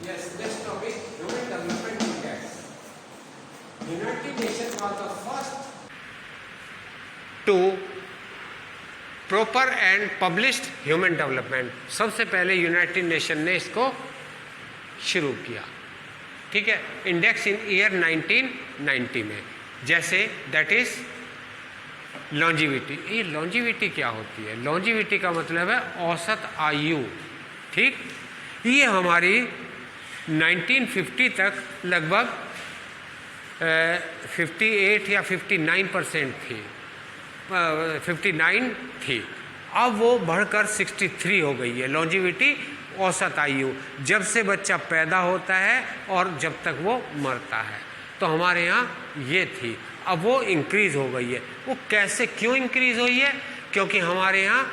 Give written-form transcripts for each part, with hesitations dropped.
Yes, next topic, Human Development Index. United Nations was the first to proper and published human development. सबसे पहले United nation ने इसको शुरू किया, ठीक है, इंडेक्स इन ईयर 1990 में। जैसे दैट इज लॉन्जिविटी। ये लॉन्जिविटी क्या होती है? लॉन्जिविटी का मतलब है औसत आयु, ठीक। ये हमारी 1950 तक लगभग 58 या 59% थी, 59 थी। अब वो बढ़कर 63 हो गई है लॉन्जिविटी, औसत आयु, जब से बच्चा पैदा होता है और जब तक वो मरता है। तो हमारे यहाँ ये थी, अब वो इंक्रीज़ हो गई है। वो कैसे, क्यों इंक्रीज़ हुई है? क्योंकि हमारे यहाँ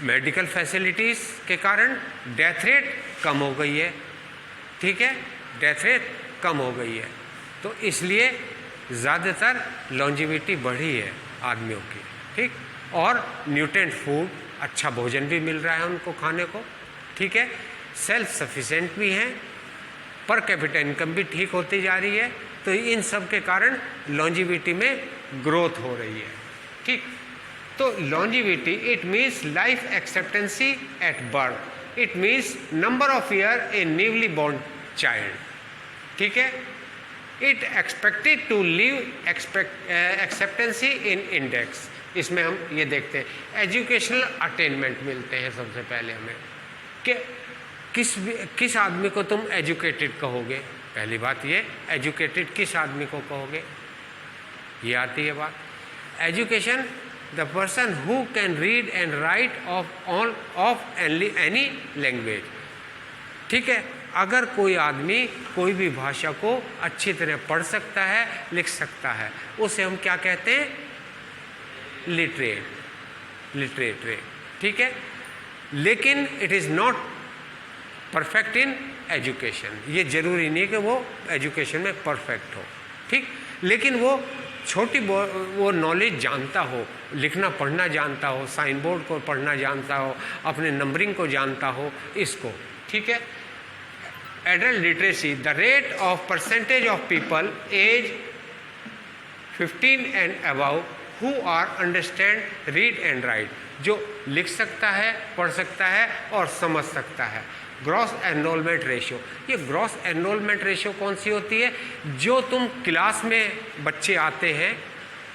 मेडिकल फैसिलिटीज़ के कारण डेथ रेट कम हो गई है, ठीक है, डेथ रेट कम हो गई है। तो इसलिए ज़्यादातर लॉन्जिविटी बढ़ी है आदमियों की, ठीक। और न्यूट्रिएंट फूड, अच्छा भोजन भी मिल रहा है उनको खाने को, ठीक है, सेल्फ सफिशिएंट भी हैं, पर कैपिटा इनकम भी ठीक होती जा रही है। तो इन सब के कारण लॉन्जिविटी में ग्रोथ हो रही है, ठीक। तो longevity it means life expectancy at birth, it means number of year a newly born child, ठीक है। It expected to live expectancy in index. इसमें हम ये देखते हैं एजुकेशनल अटेनमेंट मिलते हैं सबसे पहले हमें, कि किस आदमी को तुम एजुकेटेड कहोगे। पहली बात ये, एजुकेटेड किस आदमी को कहोगे, ये आती है बात। Education the person who can read and right of any language, ठीक है। अगर कोई आदमी कोई भी भाषा को अच्छी तरह पढ़ सकता है, लिख सकता है, उसे हम क्या कहते हैं? लिटरेट, ठीक है। लेकिन it is not perfect in education. ये जरूरी नहीं कि वो एजुकेशन में परफेक्ट हो, ठीक। लेकिन वो छोटी वो नॉलेज जानता हो, लिखना पढ़ना जानता हो, साइन बोर्ड को पढ़ना जानता हो, अपने नंबरिंग को जानता हो, इसको, ठीक है। Adult literacy, the rate of percentage of people age 15 and above who are understand read and write, जो लिख सकता है, पढ़ सकता है और समझ सकता है। ग्रॉस एनरोलमेंट रेशियो, ये ग्रॉस एनरोलमेंट रेशियो कौन सी होती है? जो तुम क्लास में बच्चे आते हैं,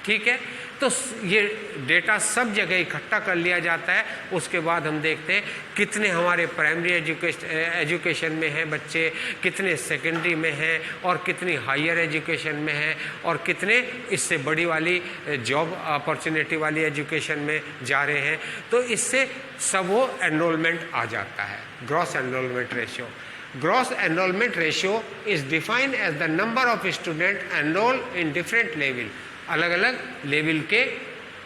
ठीक है, तो ये डेटा सब जगह इकट्ठा कर लिया जाता है। उसके बाद हम देखते हैं कितने हमारे प्राइमरी एजुकेशन में हैं बच्चे, कितने सेकेंडरी में हैं और कितनी हायर एजुकेशन में हैं और कितने इससे बड़ी वाली जॉब अपॉर्चुनिटी वाली एजुकेशन में जा रहे हैं। तो इससे सब वो एनरोलमेंट आ जाता है, gross enrolment ratio. Gross enrolment ratio is defined as the number of student enrol in different level, अलग अलग लेवल के,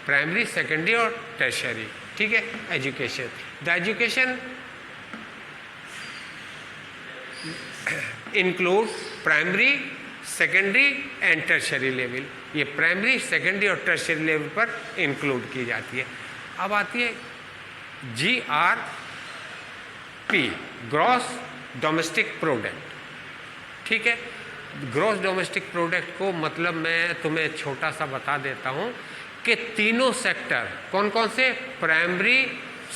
प्राइमरी, सेकेंडरी और टर्शियरी, ठीक है, education. The education include primary, secondary and tertiary level. ये प्राइमरी, सेकेंडरी और tertiary level पर include की जाती है। अब आती है GRP, ग्रॉस डोमेस्टिक प्रोडक्ट, ठीक है। ग्रॉस डोमेस्टिक प्रोडक्ट को मतलब मैं तुम्हें छोटा सा बता देता हूँ कि तीनों सेक्टर कौन कौन से, प्राइमरी,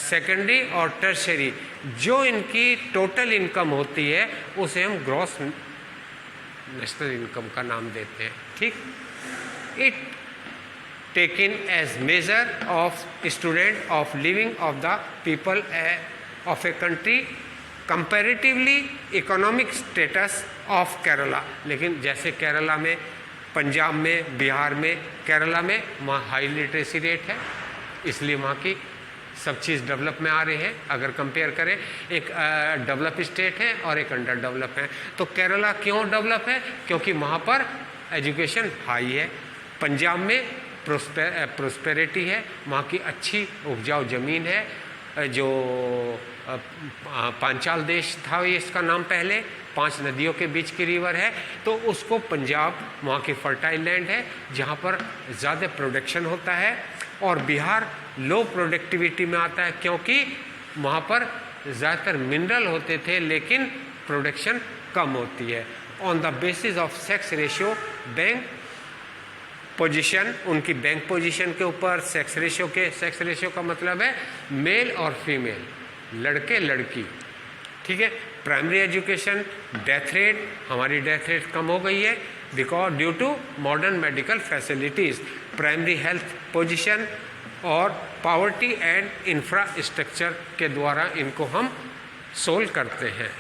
सेकेंडरी और टर्शियरी, जो इनकी टोटल इनकम होती है उसे हम ग्रॉस नेशनल इनकम का नाम देते हैं, ठीक। It taken as major of student of living of the people of a country comparatively economic status of Kerala. लेकिन जैसे केरला में, पंजाब में, बिहार में, केरला में वहाँ हाई लिटरेसी रेट है, इसलिए वहाँ की सब चीज़ डेवलप में आ रही है। अगर कंपेयर करें, एक डेवलप स्टेट है और एक अंडर डेवलप है। तो केरला क्यों डेवलप है? क्योंकि वहाँ पर एजुकेशन हाई है। पंजाब में प्रोस्पेरिटी है, वहाँ की अच्छी उपजाऊ ज़मीन है, जो पांचाल देश था ये इसका नाम पहले, 5 नदियों के बीच की रिवर है, तो उसको पंजाब वहाँ की फर्टाइल लैंड है जहाँ पर ज़्यादा प्रोडक्शन होता है। और बिहार लो प्रोडक्टिविटी में आता है क्योंकि वहाँ पर ज़्यादातर मिनरल होते थे लेकिन प्रोडक्शन कम होती है। On the basis of sex ratio, bank position, उनकी बैंक पोजीशन के ऊपर सेक्स रेशियो का मतलब है मेल और फीमेल, लड़के लड़की, ठीक है। प्राइमरी एजुकेशन, डेथ रेट, हमारी डेथ रेट कम हो गई है because due to modern medical facilities. Primary health position और पावर्टी एंड इंफ्रास्ट्रक्चर के द्वारा इनको हम सोल्व करते हैं।